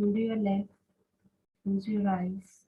Hold your left, close your eyes.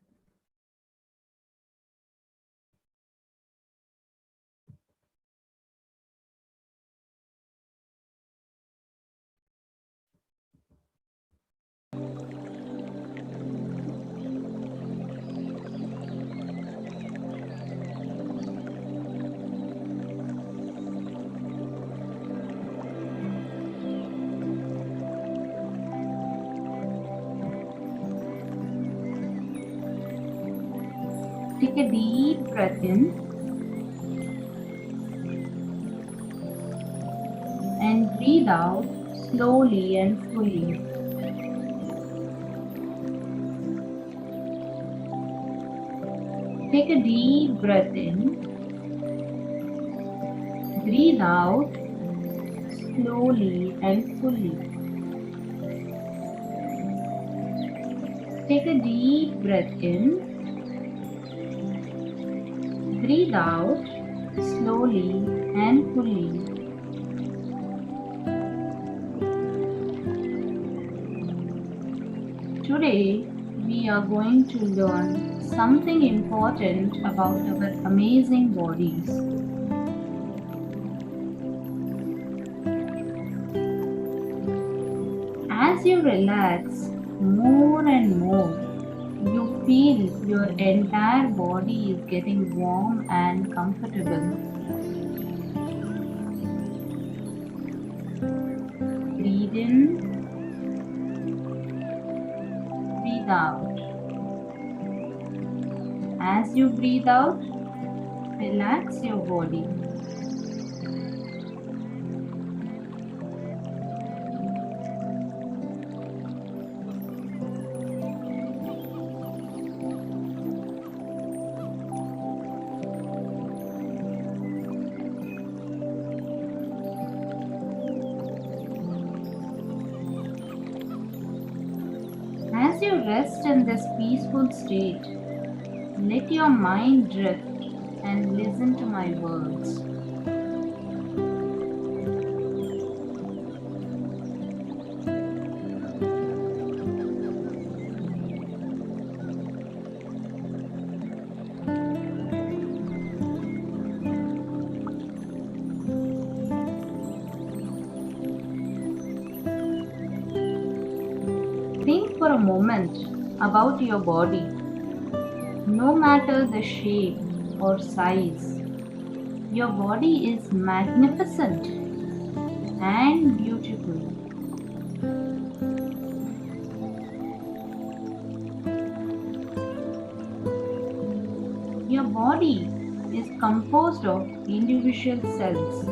Take a deep breath in and breathe out slowly and fully. Take a deep breath in, breathe out slowly and fully. Take a deep breath in, breathe out slowly and fully. Today, we are going to learn something important about our amazing bodies. As you relax more and more, you feel your entire body is getting warm and comfortable. Breathe in, breathe out. As you breathe out, relax your body. As you rest in this peaceful state, let your mind drift and listen to my words. Think for a moment about your body. No matter the shape or size, your body is magnificent and beautiful. Your body is composed of individual cells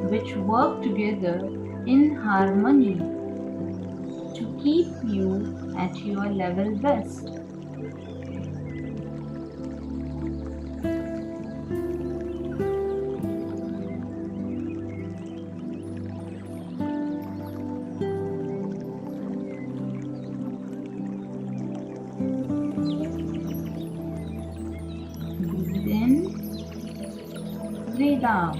which work together in harmony to keep you at your level best. Breathe in, breathe out.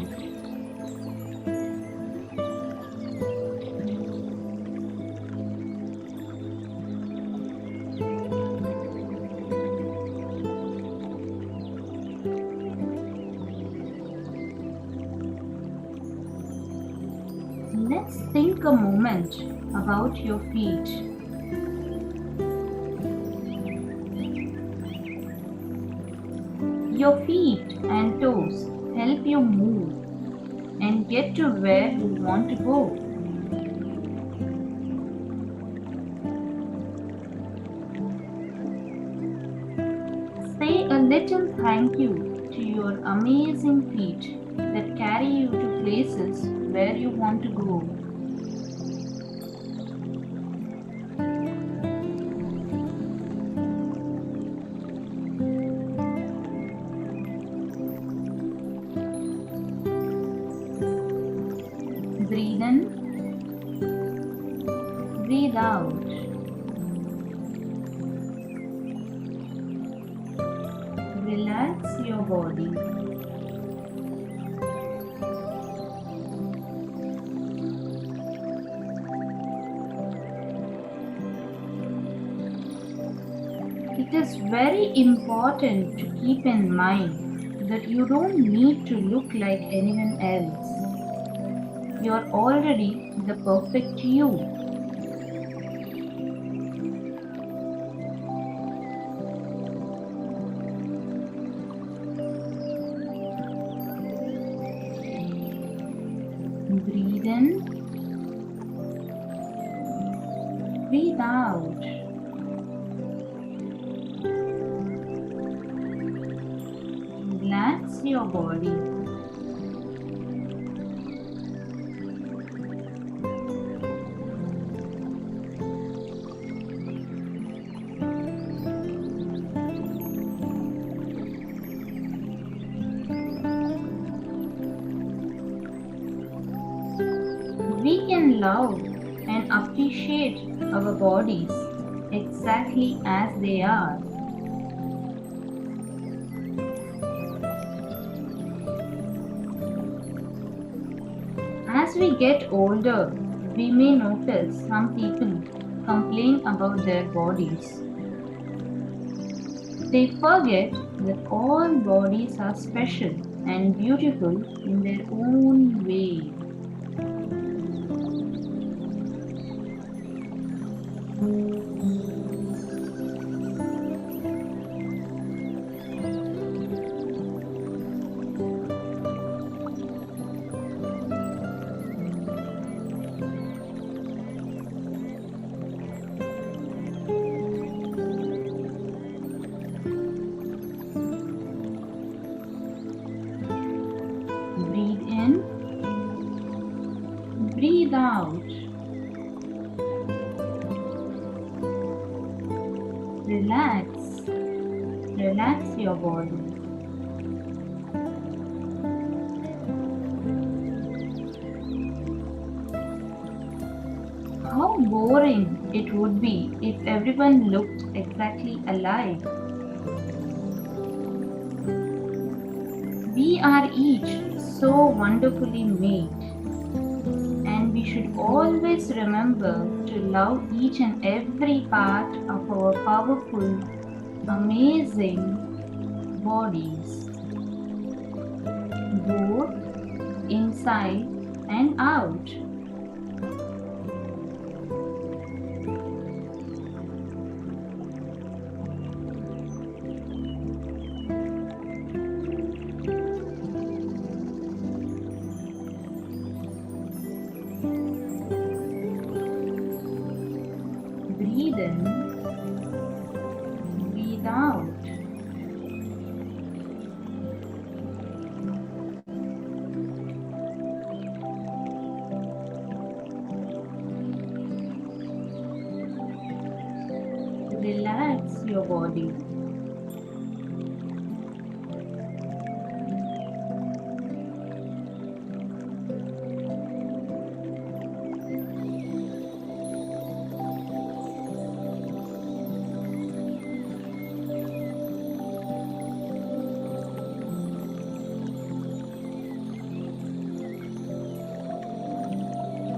Let's think a moment about your feet. Your feet and toes help you move and get to where you want to go. Say a little thank you to your amazing feet that carry you to places where you want to go. Breathe in, breathe out. Relax your body. It is very important to keep in mind that you don't need to look like anyone else. You're already the perfect you. Breathe in, breathe out. Relax your body. We can love and appreciate our bodies exactly as they are. As we get older, we may notice some people complain about their bodies. They forget that all bodies are special and beautiful in their own way. Breathe in, breathe out. Relax, relax your body. How boring it would be if everyone looked exactly alike. We are each so wonderfully made, and we should always remember to love each and every part of our powerful, amazing bodies, both inside and out. Breathe in, breathe out. Relax your body.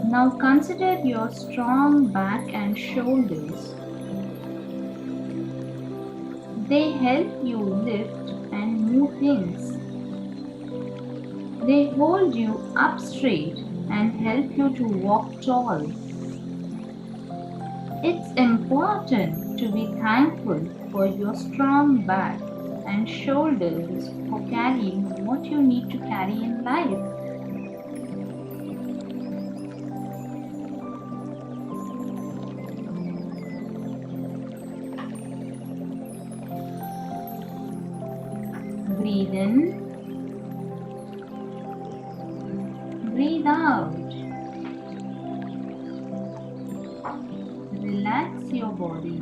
Now consider your strong back and shoulders. They help you lift and move things. They hold you up straight and help you to walk tall. It's important to be thankful for your strong back and shoulders for carrying what you need to carry in life. Breathe in, breathe out. Relax your body.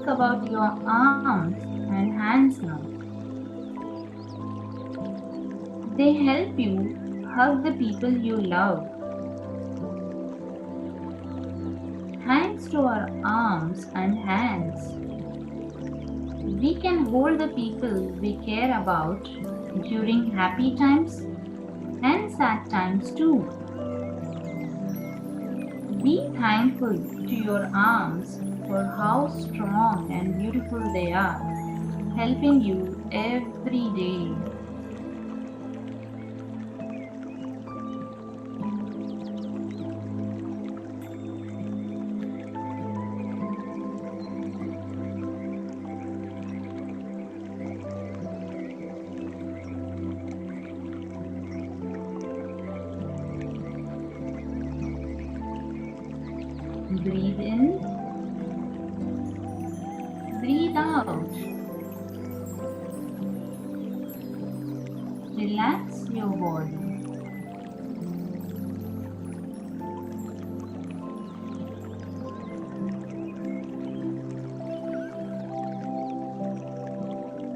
Think about your arms and hands now. They help you hug the people you love. Thanks to our arms and hands, we can hold the people we care about during happy times and sad times too. Be thankful to your arms for how strong and beautiful they are, helping you every day. Breathe in, breathe out. Relax your body.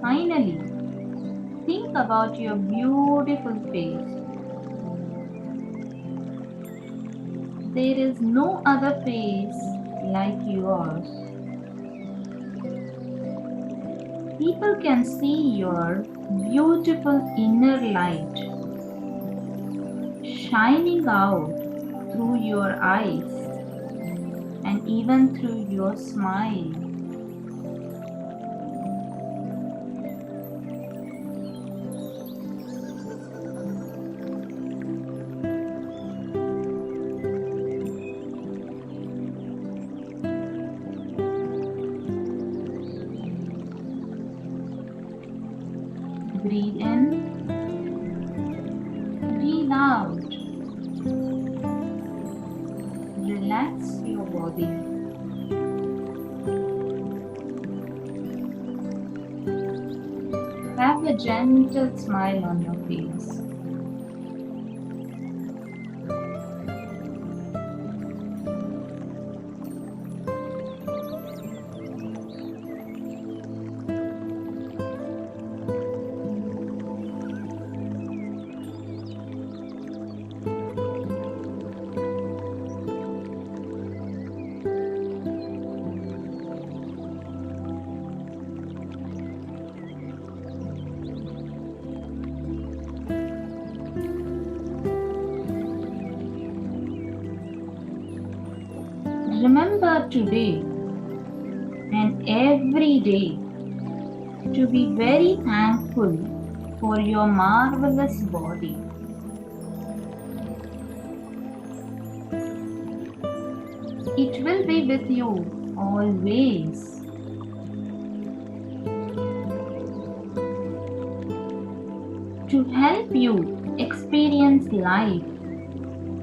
Finally, think about your beautiful face. There is no other face like yours. People can see your beautiful inner light shining out through your eyes and even through your smile. Breathe in, breathe out. Relax your body. Have a gentle smile on your face. Remember today and every day to be very thankful for your marvelous body. It will be with you always. To help you experience life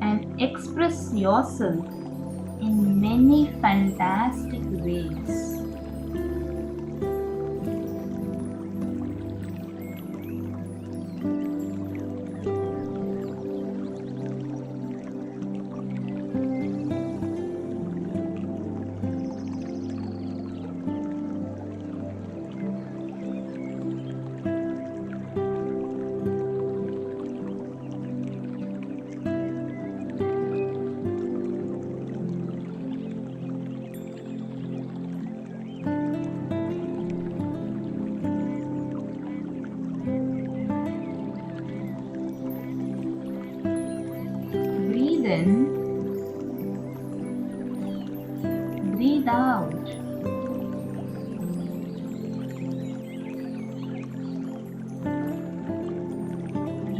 and express yourself in many fantastic ways. Breathe in, breathe out.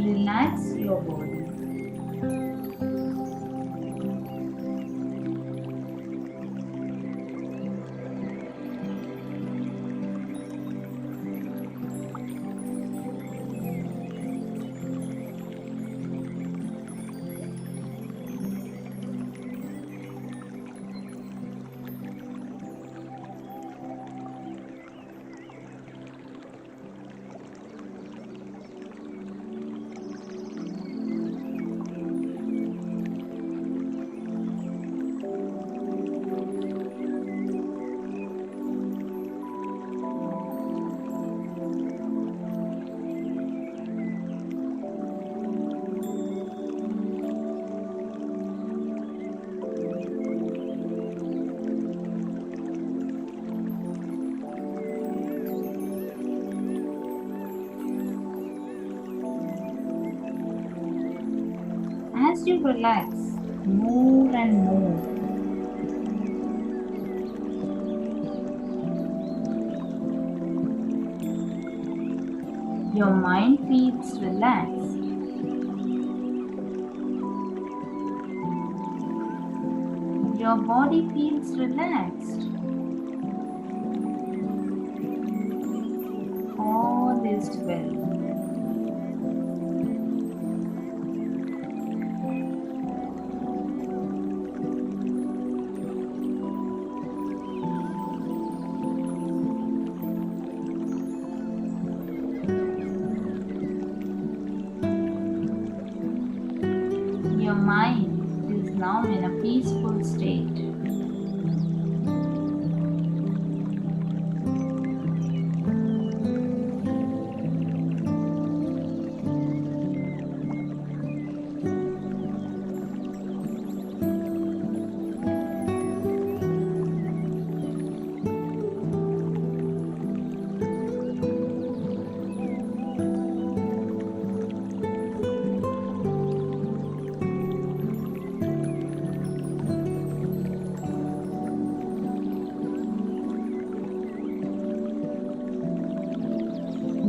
Relax your body. as you relax more and more, your mind feels relaxed. Your body feels relaxed. All is well. Your mind is now in a peaceful state.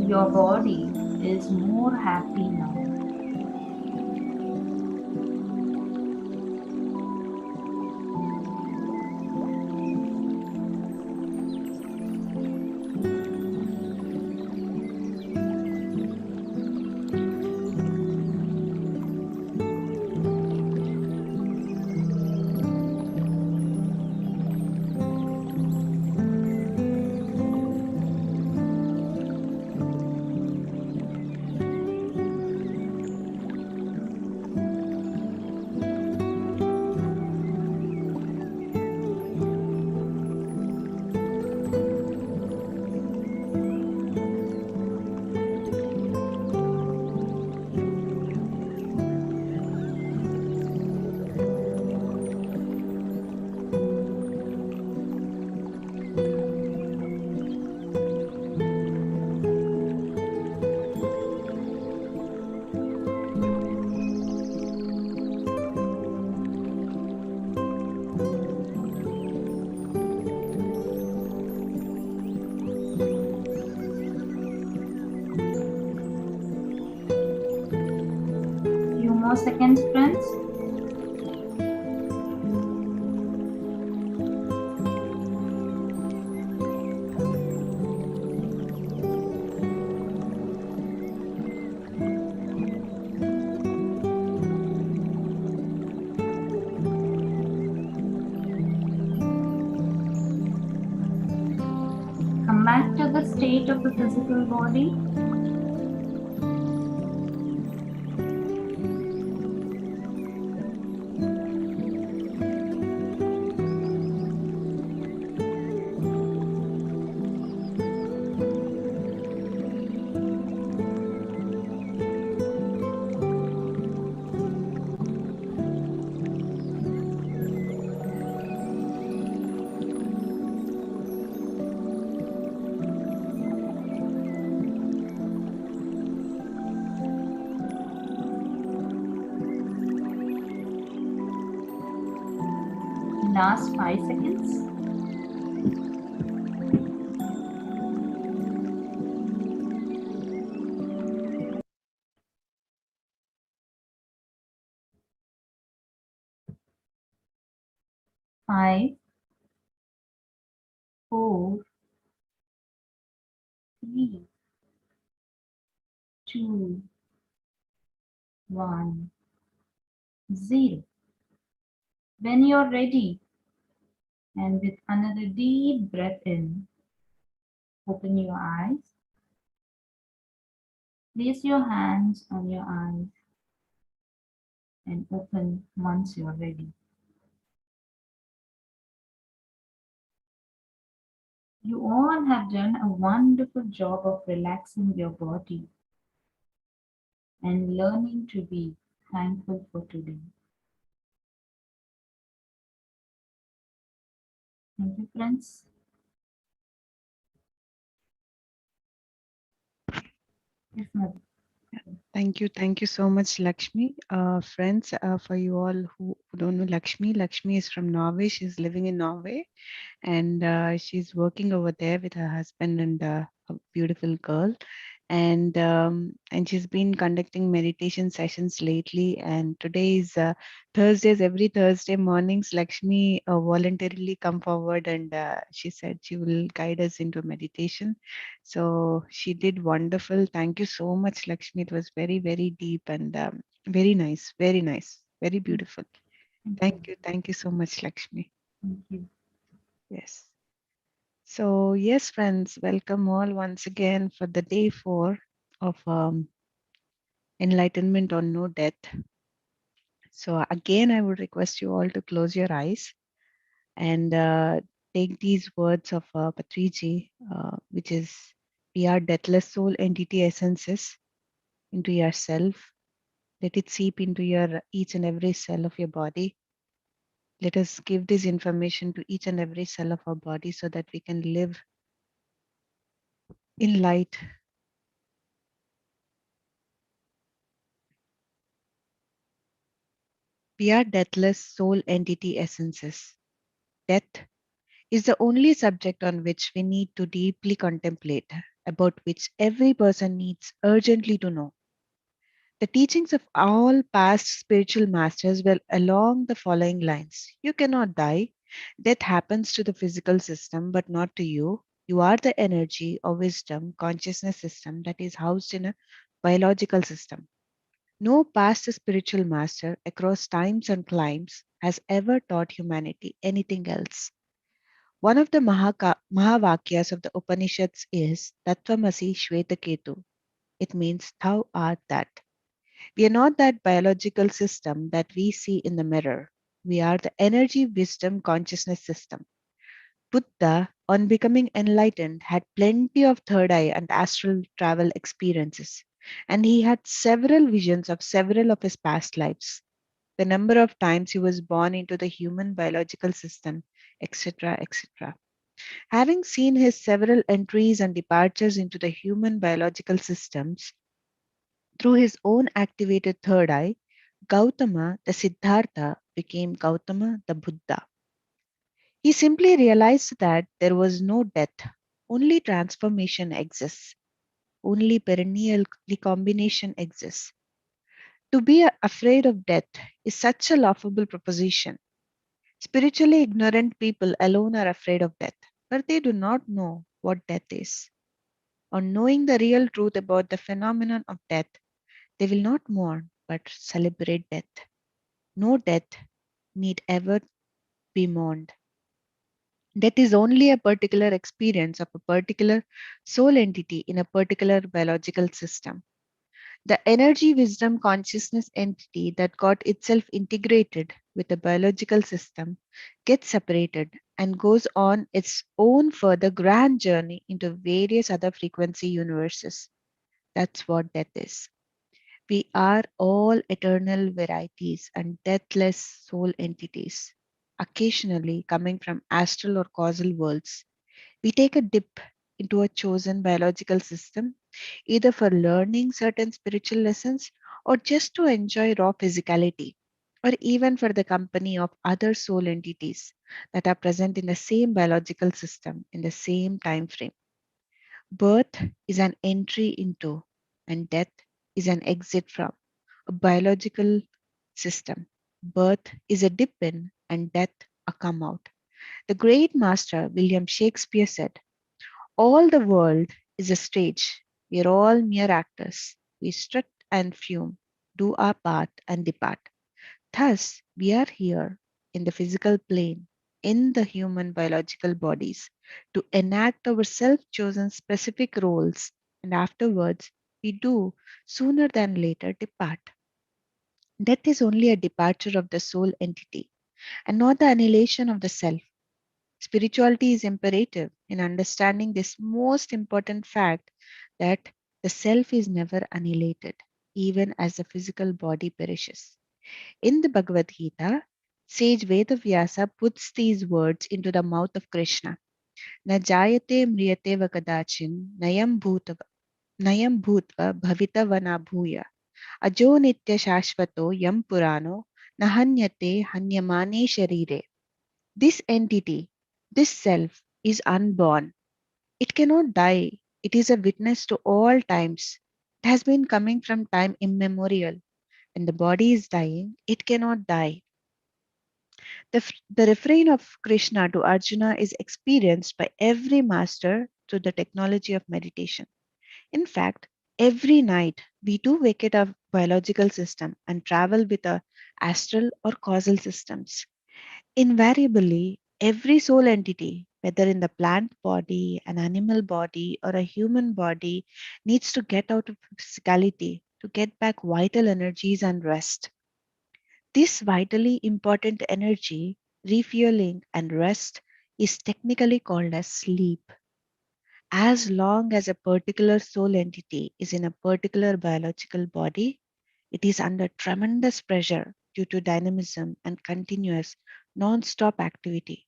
Your body is more happy now. Few more seconds, friends. Come back to the state of the physical body. Last 5 seconds. 5, 4, 3, 2, 1, 0. When you're ready, and with another deep breath in, open your eyes. Place your hands on your eyes and open once you're ready. You all have done a wonderful job of relaxing your body and learning to be thankful for today. Thank you, friends. Yes, ma'am. Thank you so much, Lakshmi. Friends, for you all who don't know Lakshmi, Lakshmi is from Norway. She's living in Norway, and she's working over there with her husband and a beautiful girl. And she's been conducting meditation sessions lately. And today is Thursdays. Every Thursday mornings, Lakshmi voluntarily come forward, and she said she will guide us into meditation. So she did wonderful. Thank you so much, Lakshmi. It was very, very deep and very nice, very nice, very Mm, beautiful. thank you. Thank you so much, Lakshmi. Thank you. Yes. So, yes, friends, welcome all once again for the day 4 of Enlightenment on No Death. So, again, I would request you all to close your eyes and take these words of Patriji, which is we are deathless soul entity essences into yourself. Let it seep into your each and every cell of your body. Let us give this information to each and every cell of our body so that we can live in light. We are deathless soul entity essences. Death is the only subject on which we need to deeply contemplate, about which every person needs urgently to know. The teachings of all past spiritual masters were along the following lines. You cannot die. Death happens to the physical system, but not to you. You are the energy or wisdom, consciousness system that is housed in a biological system. No past spiritual master across times and climes has ever taught humanity anything else. One of the Mahavakyas of the Upanishads is Tattvamasi Shvetaketu. It means thou art that. We are not that biological system that we see in the mirror. We are the energy, wisdom, consciousness system. Buddha, on becoming enlightened, had plenty of third eye and astral travel experiences, and he had several visions of several of his past lives, the number of times he was born into the human biological system, etc., etc. Having seen his several entries and departures into the human biological systems through his own activated third eye, Gautama the Siddhartha became Gautama the Buddha. He simply realized that there was no death, only transformation exists, only perennial recombination exists. To be afraid of death is such a laughable proposition. Spiritually ignorant people alone are afraid of death, but they do not know what death is. On knowing the real truth about the phenomenon of death, they will not mourn but celebrate death. No death need ever be mourned. Death is only a particular experience of a particular soul entity in a particular biological system. The energy, wisdom, consciousness entity that got itself integrated with the biological system gets separated and goes on its own further grand journey into various other frequency universes. That's what death is. We are all eternal varieties and deathless soul entities, occasionally coming from astral or causal worlds. We take a dip into a chosen biological system, either for learning certain spiritual lessons or just to enjoy raw physicality, or even for the company of other soul entities that are present in the same biological system in the same time frame. Birth is an entry into, and death is an exit from, a biological system. Birth is a dip in, and death a come out. The great master William Shakespeare said, all the world is a stage. We are all mere actors. We strut and fume, do our part and depart. Thus, we are here in the physical plane, in the human biological bodies, to enact our self chosen specific roles, and afterwards, we do, sooner than later, depart. Death is only a departure of the soul entity and not the annihilation of the self. Spirituality is imperative in understanding this most important fact that the self is never annihilated, even as the physical body perishes. In the Bhagavad Gita, sage Vedavyasa puts these words into the mouth of Krishna. Na jayate mriyate va kadachin nayam bhutva bhavita vana bhuya. Ajo nitya shashvato yam purano nahanyate hanyamane sharire. This entity, this self, is unborn. It cannot die. It is a witness to all times. It has been coming from time immemorial. When the body is dying, it cannot die. The refrain of Krishna to Arjuna is experienced by every master through the technology of meditation. In fact, every night we do vacate our biological system and travel with our astral or causal systems. Invariably, every soul entity, whether in the plant body, an animal body, or a human body, needs to get out of physicality to get back vital energies and rest. This vitally important energy, refueling, and rest is technically called as sleep. As long as a particular soul entity is in a particular biological body, it is under tremendous pressure due to dynamism and continuous non stop activity.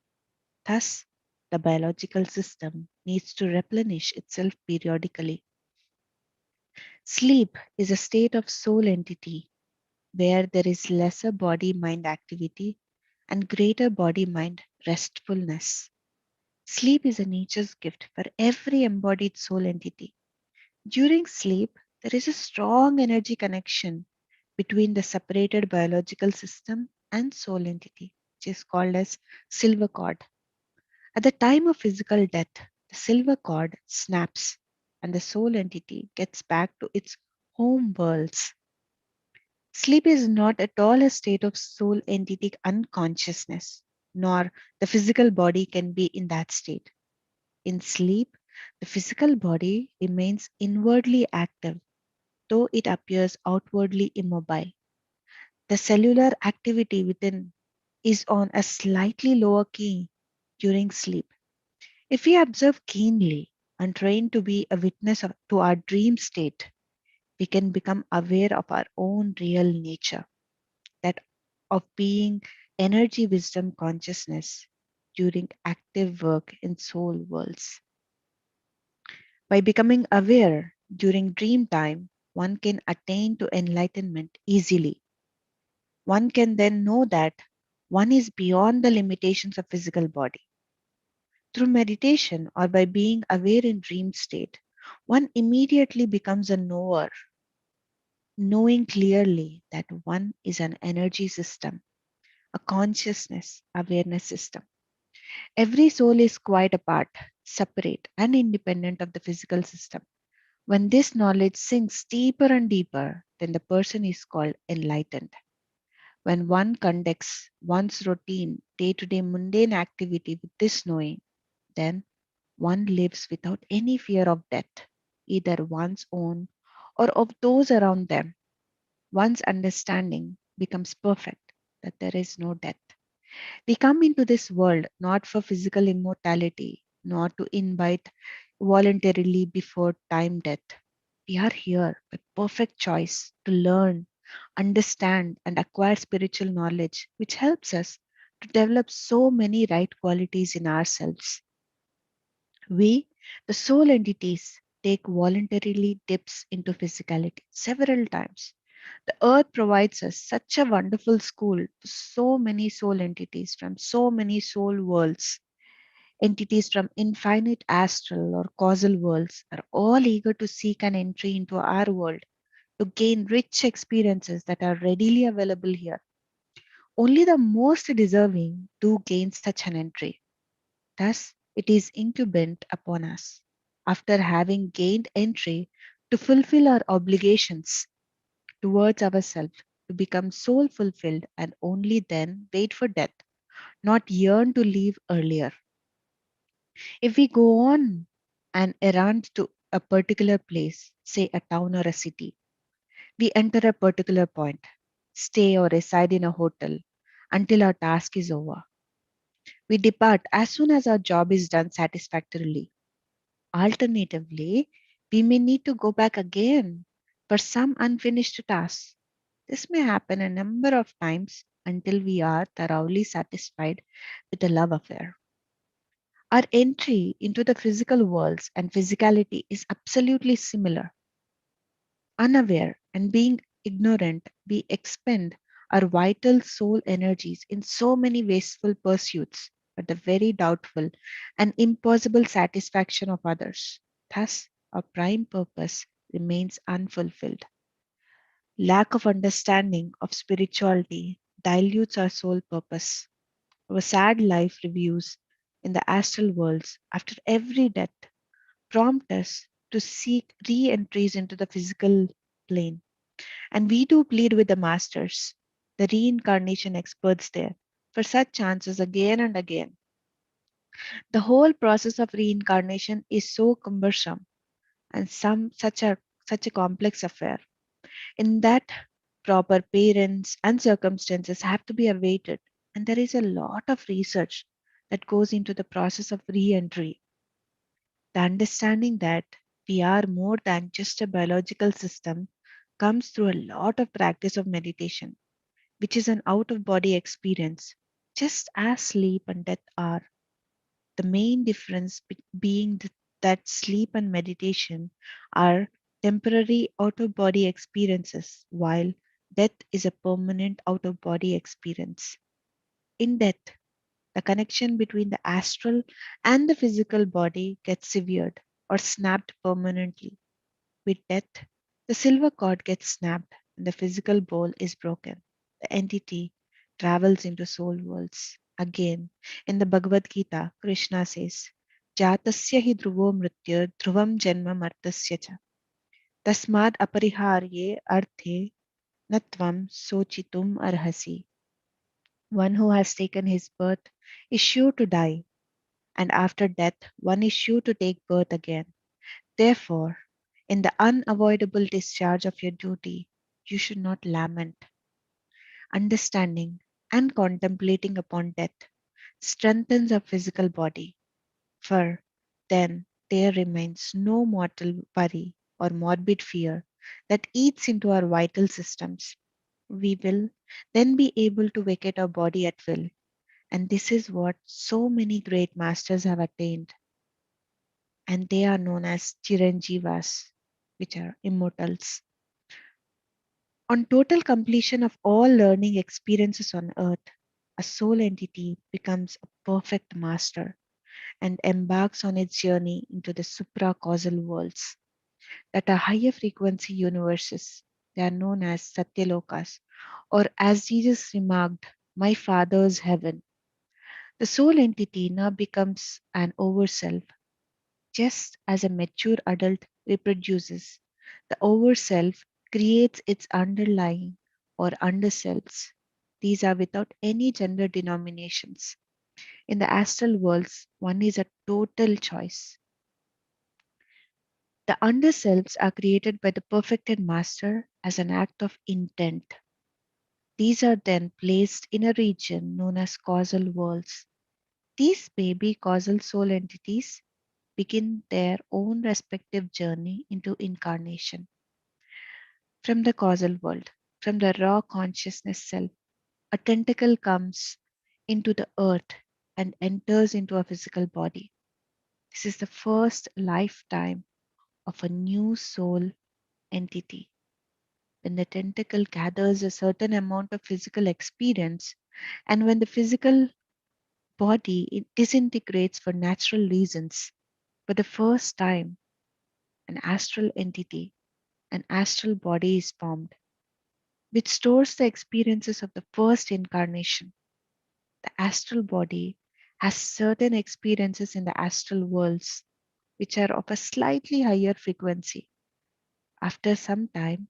Thus, the biological system needs to replenish itself periodically. Sleep is a state of soul entity where there is lesser body mind activity and greater body mind restfulness. Sleep is a nature's gift for every embodied soul entity. During sleep, there is a strong energy connection between the separated biological system and soul entity, which is called as silver cord. At the time of physical death, the silver cord snaps and the soul entity gets back to its home worlds. Sleep is not at all a state of soul entity unconsciousness, nor the physical body can be in that state. In sleep, the physical body remains inwardly active, though it appears outwardly immobile. The cellular activity within is on a slightly lower key during sleep. If we observe keenly and train to be a witness to our dream state, we can become aware of our own real nature, that of being energy, wisdom, consciousness during active work in soul worlds. By becoming aware during dream time, one can attain to enlightenment easily. One can then know that one is beyond the limitations of physical body. Through meditation or by being aware in dream state, one immediately becomes a knower, knowing clearly that one is an energy system, a consciousness awareness system. Every soul is quite apart, separate, and independent of the physical system. When this knowledge sinks deeper and deeper, then the person is called enlightened. When one conducts one's routine, day to day mundane activity with this knowing, then one lives without any fear of death, either one's own or of those around them. One's understanding becomes perfect that there is no death. We come into this world not for physical immortality, nor to invite voluntarily before time death. We are here by perfect choice to learn, understand, and acquire spiritual knowledge, which helps us to develop so many right qualities in ourselves. We, the soul entities, take voluntarily dips into physicality several times. The earth provides us such a wonderful school to so many soul entities from so many soul worlds. Entities from infinite astral or causal worlds are all eager to seek an entry into our world to gain rich experiences that are readily available here. Only the most deserving do gain such an entry. Thus, it is incumbent upon us, after having gained entry, to fulfill our obligations towards ourselves, to become soul fulfilled, and only then wait for death, not yearn to leave earlier. If we go on an errand to a particular place, say a town or a city, we enter a particular point, stay or reside in a hotel until our task is over. We depart as soon as our job is done satisfactorily. Alternatively, we may need to go back again for some unfinished task. This may happen a number of times until we are thoroughly satisfied with the love affair. Our entry into the physical worlds and physicality is absolutely similar. Unaware and being ignorant, we expend our vital soul energies in so many wasteful pursuits for the very doubtful and impossible satisfaction of others. Thus, our prime purpose remains unfulfilled. Lack of understanding of spirituality dilutes our sole purpose. Our sad life reviews in the astral worlds after every death prompt us to seek re entries into the physical plane. And we do plead with the masters, the reincarnation experts there, for such chances again and again. The whole process of reincarnation is so cumbersome and such a complex affair. In that proper parents and circumstances have to be awaited, and there is a lot of research that goes into the process of re-entry. The understanding that we are more than just a biological system comes through a lot of practice of meditation, which is an out of body experience, just as sleep and death are. The main difference being that sleep and meditation are temporary out of body experiences, while death is a permanent out of body experience. In death, the connection between the astral and the physical body gets severed or snapped permanently. With death, the silver cord gets snapped and the physical bowl is broken. The entity travels into soul worlds. Again, in the Bhagavad Gita, Krishna says, Jatasya hi dhruvo mrityu dhruvam janma martasya cha. Tasmad apariharye arthe natvam sochitum arhasi. One who has taken his birth is sure to die, and after death, one is sure to take birth again. Therefore, in the unavoidable discharge of your duty, you should not lament. Understanding and contemplating upon death strengthens our physical body, for then there remains no mortal worry or morbid fear that eats into our vital systems. We will then be able to vacate our body at will, and this is what so many great masters have attained, and they are known as Chiranjivas, which are immortals. On total completion of all learning experiences on earth, a soul entity becomes a perfect master and embarks on its journey into the supra-causal worlds that are higher frequency universes. They are known as Satyalokas, or as Jesus remarked, my Father's heaven. The soul entity now becomes an overself. Just as a mature adult reproduces, the overself creates its underlying or underselves. These are without any gender denominations. In the astral worlds, one is a total choice. The underselves are created by the perfected master as an act of intent. These are then placed in a region known as causal worlds. These baby causal soul entities begin their own respective journey into incarnation. From the causal world, from the raw consciousness self, a tentacle comes into the earth and enters into a physical body. This is the first lifetime of a new soul entity. When the tentacle gathers a certain amount of physical experience, and when the physical body it disintegrates for natural reasons, for the first time, an astral entity, an astral body is formed, which stores the experiences of the first incarnation. The astral body has certain experiences in the astral worlds, which are of a slightly higher frequency. After some time,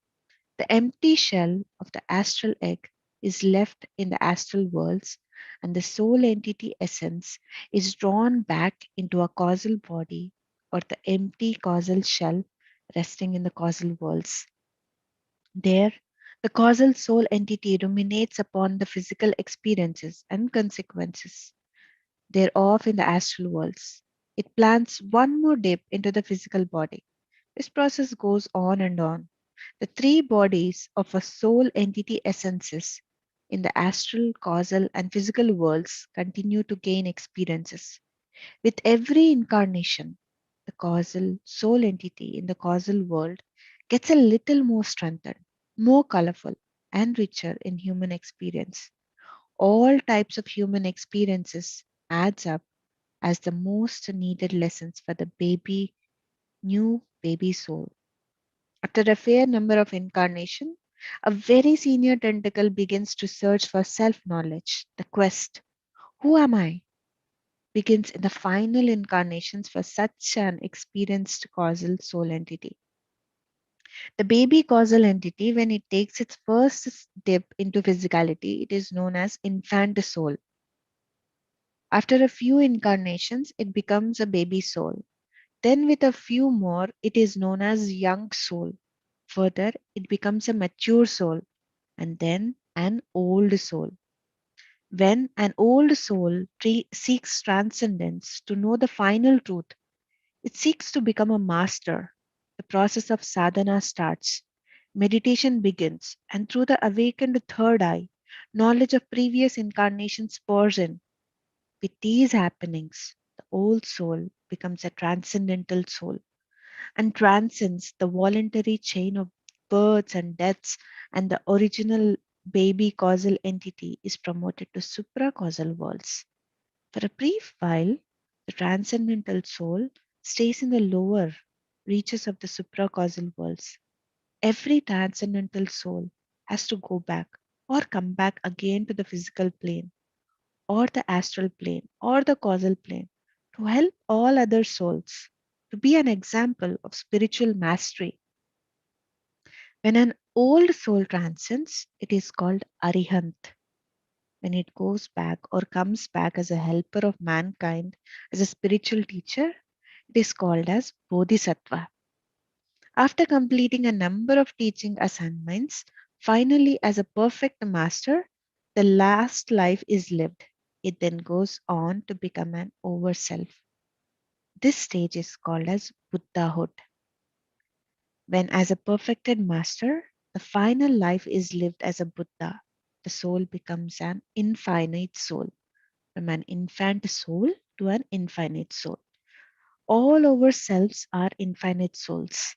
the empty shell of the astral egg is left in the astral worlds, and the soul entity essence is drawn back into a causal body or the empty causal shell resting in the causal worlds. There, the causal soul entity ruminates upon the physical experiences and consequences thereof in the astral worlds. It plants one more dip into the physical body. This process goes on and on. The three bodies of a soul entity essences in the astral, causal, and physical worlds continue to gain experiences. With every incarnation, the causal soul entity in the causal world gets a little more strengthened. more colorful, and richer in human experience. All types of human experiences adds up as the most needed lessons for the new baby soul. After a fair number of incarnations, a very senior tentacle begins to search for self knowledge. The quest, who am I, begins in the final incarnations for such an experienced causal soul entity. The baby causal entity, when it takes its first step into physicality, it is known as infant soul. After a few incarnations, it becomes a baby soul. Then, with a few more, it is known as young soul. Further, it becomes a mature soul and then an old soul. When an old soul seeks transcendence to know the final truth, it seeks to become a master. The process of sadhana starts. Meditation begins, and through the awakened third eye, knowledge of previous incarnations pours in. With these happenings, the old soul becomes a transcendental soul and transcends the voluntary chain of births and deaths, and the original baby causal entity is promoted to supracausal worlds. For a brief while, the transcendental soul stays in the lower reaches of the supracausal worlds. Every transcendental soul has to go back or come back again to the physical plane or the astral plane or the causal plane to help all other souls to be an example of spiritual mastery. When an old soul transcends, it is called Arihant. When it goes back or comes back as a helper of mankind, as a spiritual teacher, it is called as Bodhisattva. After completing a number of teaching assignments, finally, as a perfect master, the last life is lived. It then goes on to become an overself. This stage is called as Buddhahood. When, as a perfected master, the final life is lived as a Buddha, the soul becomes an infinite soul, from an infant soul to an infinite soul. All our selves are infinite souls.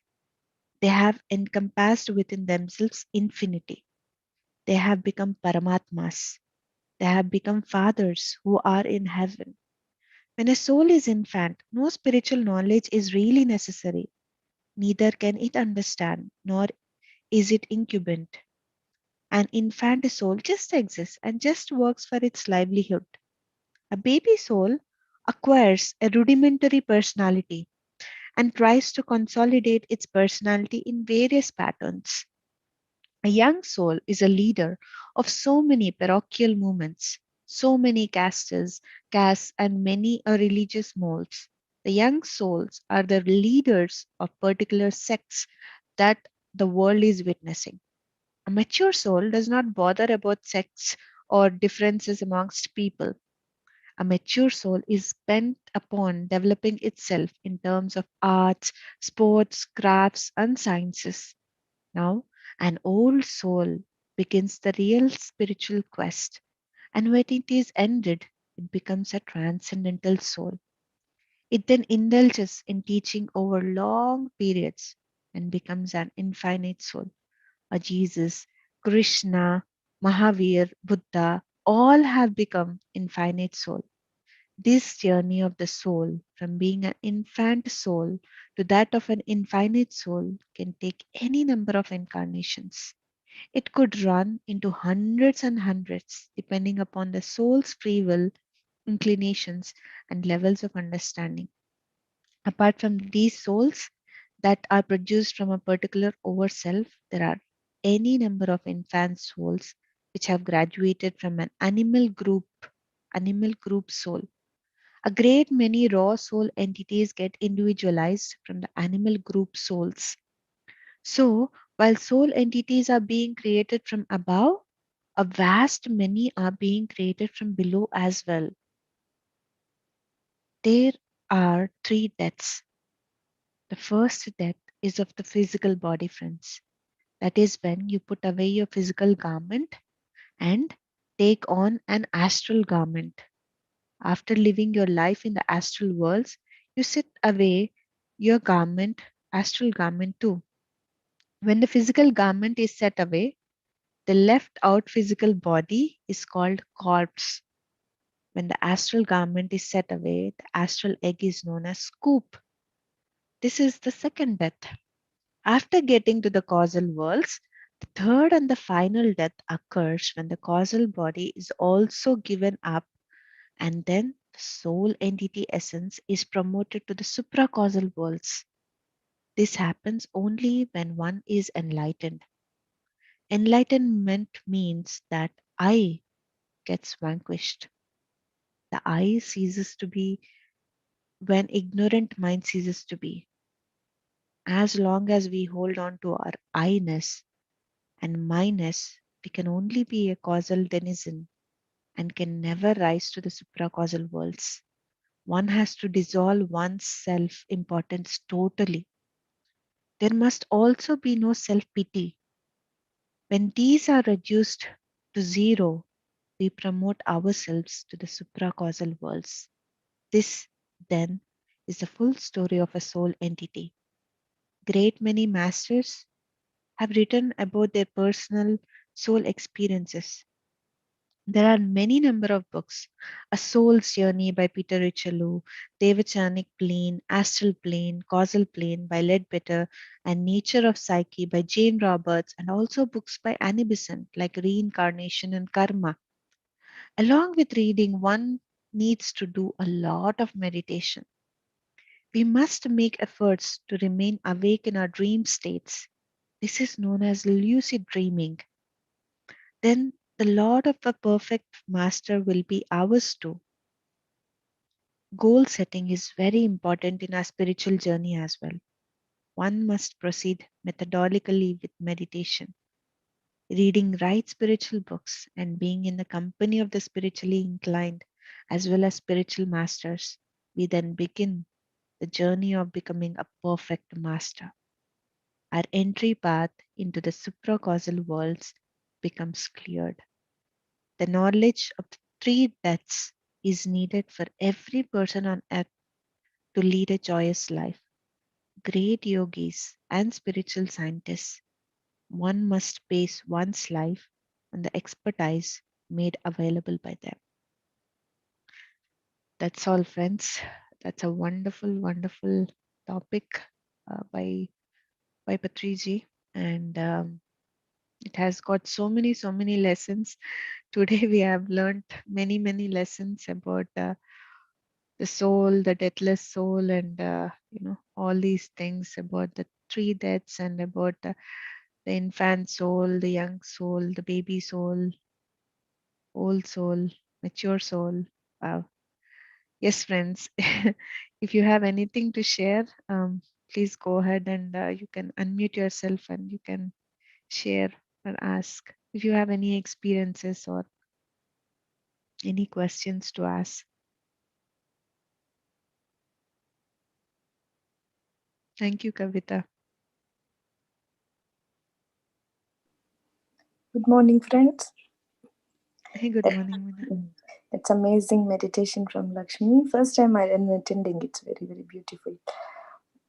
They have encompassed within themselves infinity. They have become Paramatmas. They have become fathers who are in heaven. When a soul is infant, no spiritual knowledge is really necessary. Neither can it understand, nor is it incubant. An infant soul just exists and just works for its livelihood. A baby soul acquires a rudimentary personality and tries to consolidate its personality in various patterns. A young soul is a leader of so many parochial movements, so many castes, and many religious molds. The young souls are the leaders of particular sects that the world is witnessing. A mature soul does not bother about sects or differences amongst people. A mature soul is bent upon developing itself in terms of arts, sports, crafts, and sciences. Now, an old soul begins the real spiritual quest, and when it is ended, it becomes a transcendental soul. It then indulges in teaching over long periods and becomes an infinite soul. A Jesus, Krishna, Mahavir, Buddha, all have become infinite soul. This journey of the soul from being an infant soul to that of an infinite soul can take any number of incarnations. It could run into hundreds and hundreds depending upon the soul's free will, inclinations, and levels of understanding. Apart from these souls that are produced from a particular overself, there are any number of infant souls which have graduated from an animal group soul. A great many raw soul entities get individualized from the animal group souls. So, while soul entities are being created from above, a vast many are being created from below as well. There are three deaths. The first death is of the physical body, friends. That is when you put away your physical garment and take on an astral garment. After living your life in the astral worlds, you sit away your garment, astral garment too. When the physical garment is set away, the left out physical body is called corpse. When the astral garment is set away, the astral egg is known as scoop. This is the second death. After getting to the causal worlds, the third and the final death occurs when the causal body is also given up, and then the soul entity essence is promoted to the supracausal worlds. This happens only when one is enlightened. Enlightenment means that I gets vanquished. The I ceases to be when ignorant mind ceases to be. As long as we hold on to our I-ness and my-ness, we can only be a causal denizen and can never rise to the supracausal worlds. One has to dissolve one's self importance totally. There must also be no self pity. When these are reduced to zero, we promote ourselves to the supracausal worlds. This, then, is the full story of a soul entity. Great many masters have written about their personal soul experiences. There are many number of books. A Soul's Journey by Peter Richelieu, Devachanic Plane, Astral Plane, Causal Plane by Ledbetter, and Nature of Psyche by Jane Roberts, and also books by Annie Besant like Reincarnation and Karma. Along with reading, one needs to do a lot of meditation. We must make efforts to remain awake in our dream states. This is known as lucid dreaming. Then the Lord of the perfect master will be ours too. Goal setting is very important in our spiritual journey as well. One must proceed methodically with meditation, reading right spiritual books, and being in the company of the spiritually inclined as well as spiritual masters. We then begin the journey of becoming a perfect master. Our entry path into the supracausal worlds becomes cleared. The knowledge of the three deaths is needed for every person on earth to lead a joyous life. Great yogis and spiritual scientists, one must base one's life on the expertise made available by them. That's all, friends. That's a wonderful, wonderful topic by Patriji, and it has got so many lessons. Today we have learned many, many lessons about the soul, the deathless soul, and all these things about the three deaths and about the infant soul, the young soul, the baby soul, old soul, mature soul. Wow. Yes, friends. If you have anything to share, please go ahead and you can unmute yourself and you can share or ask if you have any experiences or any questions to ask. Thank you, Kavita. Good morning, friends. Hey, good That, morning, Mina. that's amazing meditation from Lakshmi. First time I am attending. It's very, very beautiful.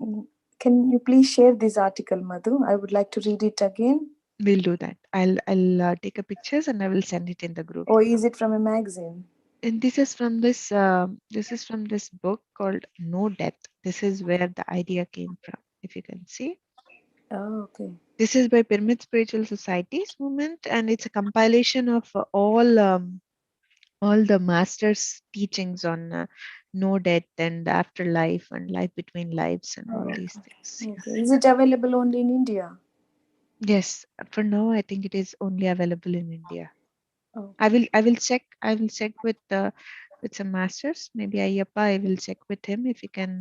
Mm, Can you please share this article, Madhu? I would like to read it again. We'll do that. I'll take a pictures and I will send it in the group. Or is it from a magazine? And this is from this book called No Death. This is where the idea came from. If you can see, Oh, okay. this is by Pyramid Spiritual Societies movement, and it's a compilation of all the masters' teachings on no death and afterlife and life between lives and all Oh, these things. Yeah. okay. Is it available only in India? Yes, for now I think it is only available in India. Okay. I will check with some masters. Maybe Ayyappa, I will check with him if he Yeah.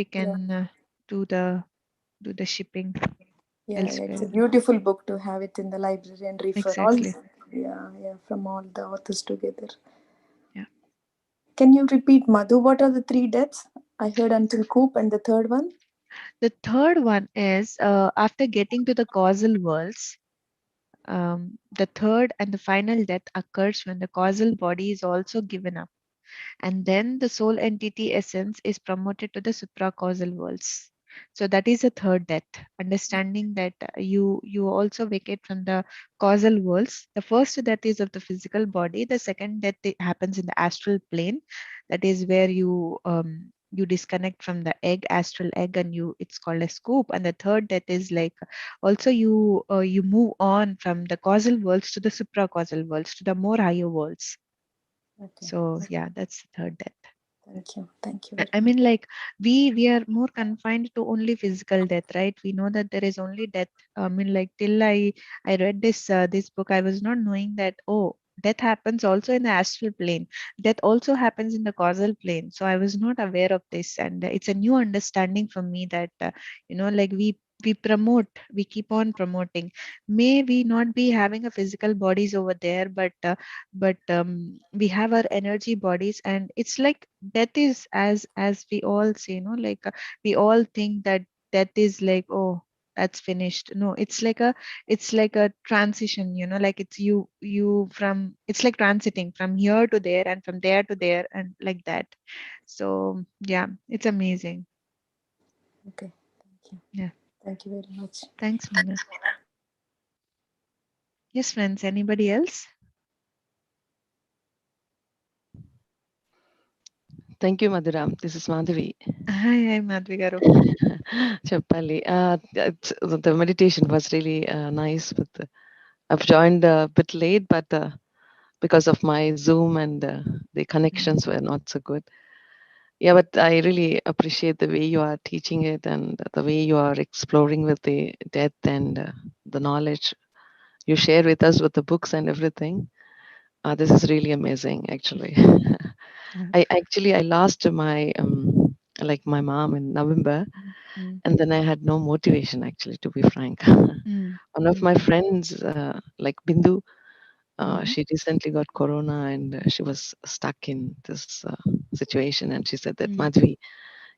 can do the shipping Yeah, elsewhere it's a in the world. beautiful book to have it in the library and refer all. Exactly. Yeah, from all the authors together. Yeah. Can you repeat, Madhu? What are the three deaths? I heard until Coop and the third one. The third one is after getting to the causal worlds, the third and the final death occurs when the causal body is also given up. And then the soul entity essence is promoted to the supracausal worlds. So that is the third death, understanding that you also vacate from the causal worlds. The first death is of the physical body. The second death happens in the astral plane. That is where you disconnect from the egg, astral egg, and you it's called a scoop. And the third death is like also you move on from the causal worlds to the supracausal worlds, to the more higher worlds. Okay. So yeah, that's the third death. Thank you. Thank you I very I much. mean, like we are more confined to only physical death, right? We know that there is only death. I mean, like till I read this book, I was not knowing that death happens also in the astral plane. Death also happens in the causal plane. So I was not aware of this, and it's a new understanding for me that like we promote, we keep on promoting. May we not be having a physical bodies over there, but we have our energy bodies, and it's like death is as we all say, like we all think that death is like, oh, that's finished. No, it's like a transition, like it's you from it's like transiting from here to there and from there to there and like that. So yeah, it's amazing. Okay. Thank you. Yeah, Thank you very much. thanks, Mona. Yes, friends, anybody else? Thank you, Madhuram. This is Madhavi. Hi, Madhvi garu. Chappali. The meditation was really nice. I've joined a bit late, but because of my Zoom and the Mm, connections were not so good. Yeah, but I really appreciate the way you are teaching it and the way you are exploring with the death and the knowledge you share with us with the books and everything. This is really amazing, actually. yeah. I lost my like my mom in November, Mm, mm, and then I had no motivation, actually, to be frank. mm, One of mm, my friends, like Bindu, mhm, she recently got corona and she was stuck in this situation. And she said that, mm, Madhvi,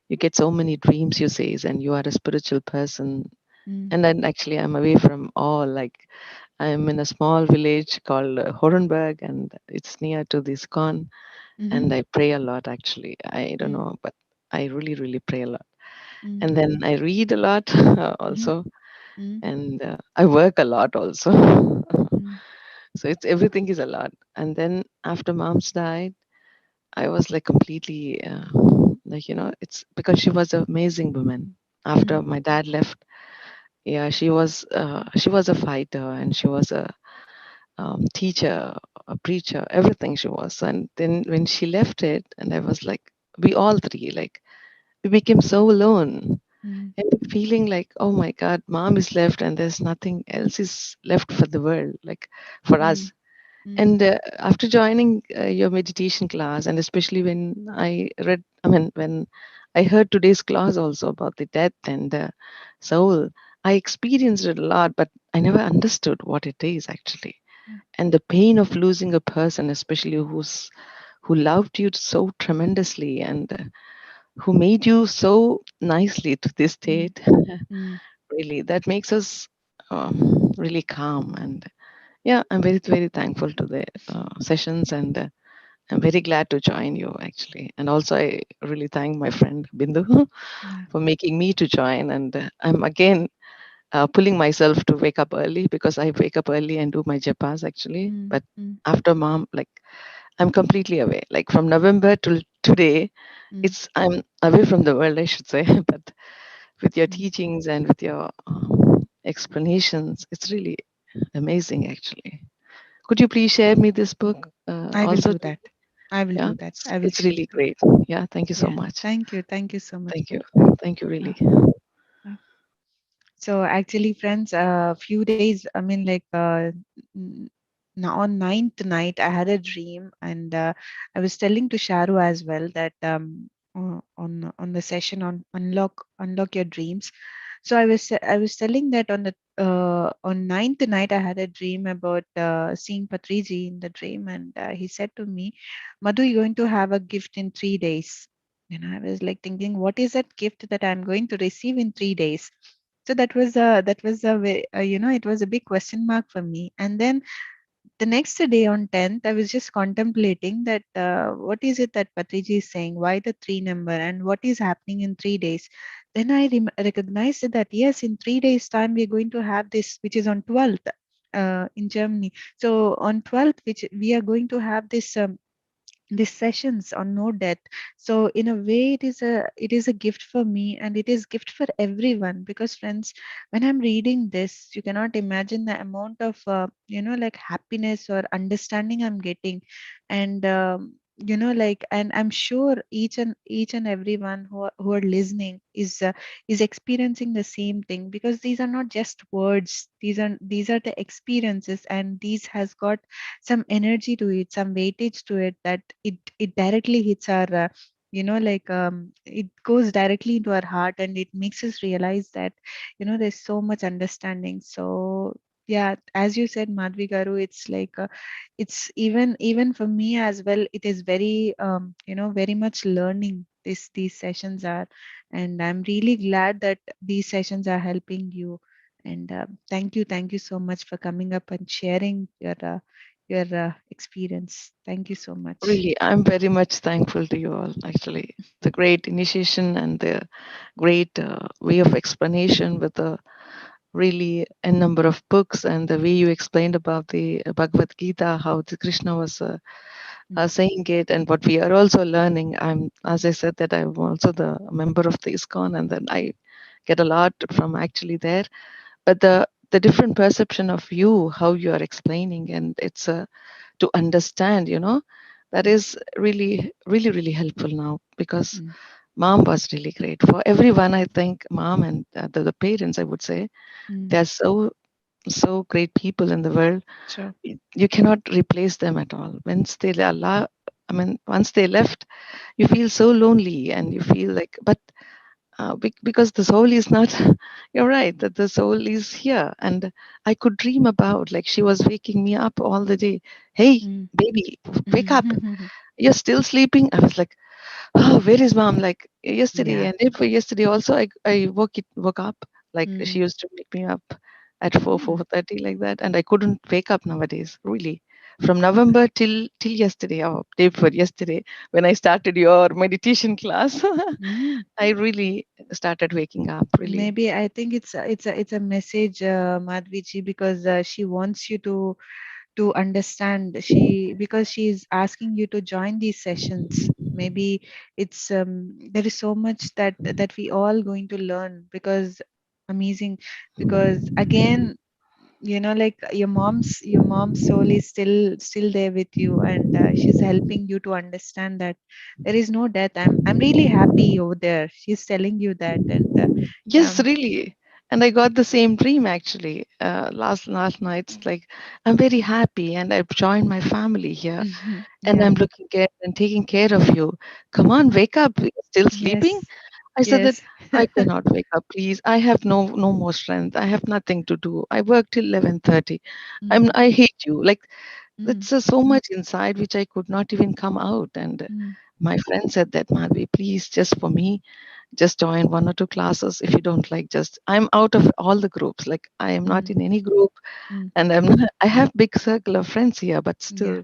you get so many dreams, you say, and you are a spiritual person. mm, And then actually, I'm away from all. Like, I'm in a small village called Horenberg, and it's near to this con. mhm, And I pray a lot, actually. I don't mm, know, but I really, really pray a lot. mm, And then I read a lot mhm, also, mm, and I work a lot also. mm, So it's everything is a lot. And then after mom's died, I was like completely like, it's because she was an amazing woman. After mm, my dad left, yeah, she was a fighter, and she was a teacher, a preacher, everything she was. And then when she left it, and I was like, we all three, like, we became so alone mm, and feeling like, oh my God, mom is left, and there's nothing else is left for the world, like for mm, us. mm, And after joining your meditation class, and especially when when I heard today's class also about the death and the soul, I experienced it a lot, but I never understood what it is actually. mm, And the pain of losing a person, especially who loved you so tremendously and who made you so nicely to this mm, state, mm. really, that makes us really calm. And yeah, I'm very, very thankful to the sessions, and I'm very glad to join you actually. And also, I really thank my friend Bindu Yeah. for making me to join. And I'm again pulling myself to wake up early, because I wake up early and do my japas actually. Mm, But mm, after mom, like, I'm completely away. Like from November till today, mm, I'm away from the world, I should say. But with your mm. teachings and with your explanations, it's really amazing actually. Could you please share me this book I will also? do that. I will Yeah, do that. it's, I will it's share really you. great. Yeah, thank you so Yeah. much. Thank you. Thank you so much, Thank you. dear. Thank you, Uh, really. uh, So actually, friends, a few days, I mean, like n- now on ninth night, I had a dream, and I was telling to Sharu as well that on the session on unlock your dreams. So I was telling that on ninth night, I had a dream about seeing Patriji in the dream, and he said to me, "Madhu, you're going to have a gift in 3 days." And I was like thinking, what is that gift that I'm going to receive in 3 days? So it was a big question mark for me. And then the next day on 10th, I was just contemplating that what is it that Patriji is saying? Why the three number, and what is happening in 3 days? then I recognized that yes, in 3 days time we're going to have this, which is on 12th in Germany. So on 12th, which we are going to have this these sessions on no death. So in a way, it is a gift for me, and it is gift for everyone, because friends, when I'm reading this, you cannot imagine the amount of like happiness or understanding I'm getting. And like, and I'm sure each and everyone who are listening is experiencing the same thing, because these are not just words, these are the experiences, and these has got some energy to it, some weightage to it, that it directly hits our it goes directly into our heart, and it makes us realize that there's so much understanding. So yeah, as you said, Madhvi Garu, it's like it's even for me as well, it is very very much learning these sessions are. And I'm really glad that these sessions are helping you. And thank you so much for coming up and sharing your experience. Thank you so much. Really, I'm very much thankful to you all, actually. The great initiation and the great way of explanation with the really a number of books, and the way you explained about the Bhagavad Gita, how the Krishna was Mm, saying it, and what we are also learning. As I said, that I'm also the member of the ISKCON, and then I get a lot from actually there. But the different perception of you, how you are explaining, and it's to understand, that mm, is really helpful now, because mm, mom was really great for everyone. I think mom and the parents, I would say, mm. they're so great people in the world. Sure. You cannot replace them at all. Once they left, you feel so lonely, and you feel like, but because the soul is not, you're right, that the soul is here. And I could dream about, like, she was waking me up all the day. Hey, Mm. baby, wake up, you're still sleeping. I was like, oh, where is mom? Like yesterday, Yeah. and day before yesterday also, I woke up. Like she Mm. used to wake me up at 4, Mm. 4:30, like that, and I couldn't wake up nowadays. Really, from November till yesterday, or day before yesterday, when I started your meditation class, Mm. I really started waking up. Really, Maybe I think it's a message, Madhviji, because she wants you to understand. Because she's asking you to join these sessions. Maybe it's there is so much that we all going to learn, because amazing. Because again, like your mom's soul is still there with you, and she's helping you to understand that there is no death. I'm really happy over there, she's telling you that. And yes, um really. And I got the same dream actually last night. It's like I'm very happy, and I've joined my family here, and yeah. I'm looking at and taking care of you. Come on, wake up. You're still sleeping? Yes. I said that Yes. I cannot wake up, please. I have no more strength. I have nothing to do. I work till 11:30. Mm, I hate you. Like mm, that's so much inside which I could not even come out. And mm, my friend said that, Madhvi, please, just for me, just join 1 or 2 classes. If you don't like, just I'm out of all the groups. Like I am not mm, in any group, mm. and I'm not, I have big circle of friends here, but Yeah, still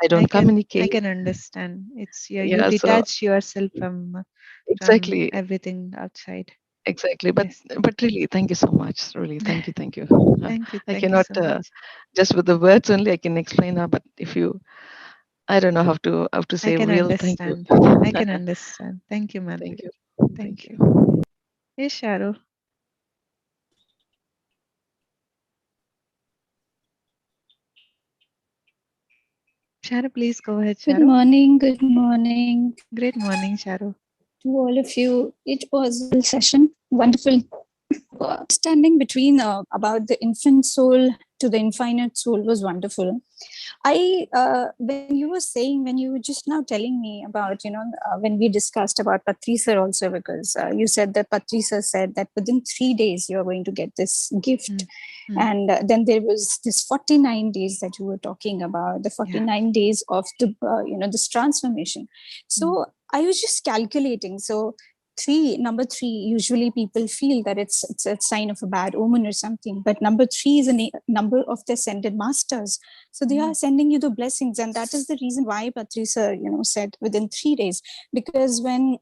I I don't can I communicate. can understand. It's, yeah, you Yeah, so detach yourself from exactly. everything outside. Exactly, but Yes. really, thank you so much. Really, thank you, thank you. I Thank you cannot so much. just with the words only I can explain now. But if you, I don't know how to I say can real. Thank you, understand. I can understand. Thank you, thank Madhvi. you, thank Thank you. you. Yes, Sharu. Sharu, please go ahead, Good Sharu. morning. Good morning Great morning, Sharu. to all of you. It was a session, wonderful understanding between about the infant soul to the infinite soul was wonderful. When you were saying, when you were just now telling me about, when we discussed about Patri sir also, because you said that Patri sir said that within 3 days you're going to get this gift. Mm, mm, And then there was this 49 days that you were talking about, the yeah. 49 days of the, this transformation. Mm, So I was just calculating. So number three, usually people feel that it's a sign of a bad omen or something, but number three is a number of the ascended masters, so they are mm, sending you the blessings. And that is the reason why Patricia said within 3 days, because when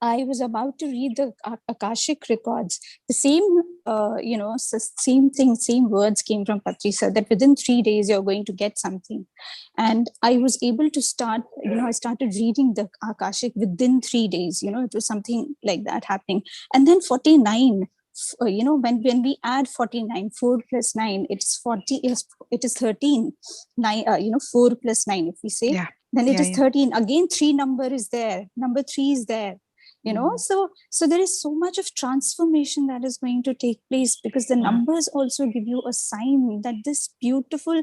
I was about to read the Akashic records. The same, same thing, same words came from Patri sir, that within 3 days you're going to get something. And I was able to start, I started reading the Akashic within 3 days. It was something like that happening. And then 49. When we add 49, 4 plus 9, it's 40, it is 13. 9, 4 plus 9, if we say, Yeah. then it Yeah, is yeah. 13. Again, 3 number is there, number 3 is there. Mm. So there is so much of transformation that is going to take place, because the Wow. numbers also give you a sign that this beautiful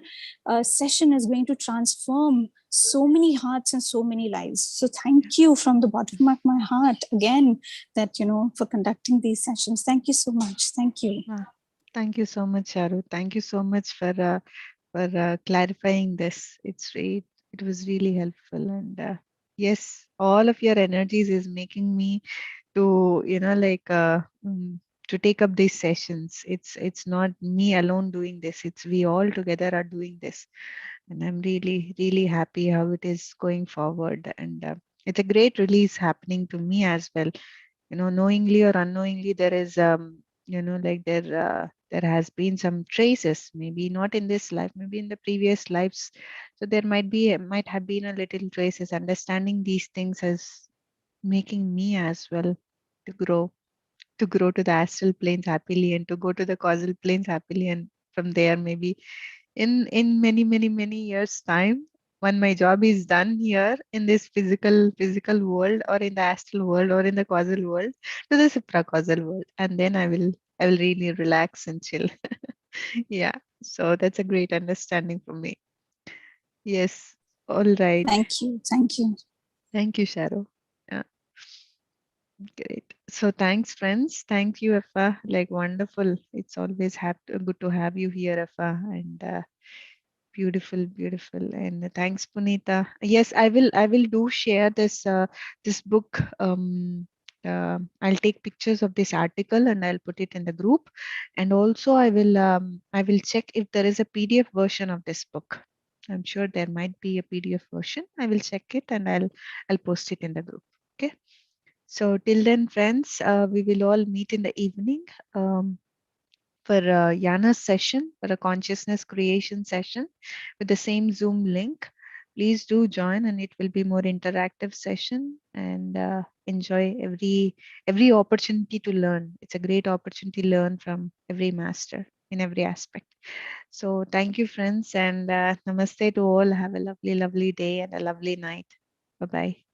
session is going to transform so many hearts and so many lives. So thank you from the bottom of my heart again, that for conducting these sessions. Thank you so much. Thank you. Wow. Thank you so much, Charu. Thank you so much for clarifying this. It was really helpful, and yes, all of your energies is making me to to take up these sessions. It's not me alone doing this. It's we all together are doing this, and I'm really really happy how it is going forward. And it's a great release happening to me as well. Knowingly or unknowingly, there is there has been some traces, maybe not in this life, maybe in the previous lives. So there might have been a little traces. Understanding these things is making me as well to grow to the astral planes happily, and to go to the causal planes happily, and from there maybe in many many many years time, when my job is done here in this physical world, or in the astral world, or in the causal world, to the supracausal world, and then I will really relax and chill. Yeah, so that's a great understanding for me. Yes. All right. Thank you. Thank you. Thank you, Sharo. Yeah. Great. So thanks, friends. Thank you, Effa. Like wonderful. It's always good to have you here, Effa. And beautiful, beautiful. And thanks, Punita. Yes, I will do share this book. I'll take pictures of this article and I'll put it in the group. And also I will check if there is a PDF version of this book. I'm sure there might be a PDF version. I will check it and I'll post it in the group. Okay. So till then, friends, we will all meet in the evening for Yana's session, for a consciousness creation session with the same Zoom link. Please do join, and it will be more interactive session, and enjoy every opportunity to learn. It's a great opportunity to learn from every master in every aspect. So thank you, friends, and namaste to all. Have a lovely, lovely day and a lovely night. Bye bye.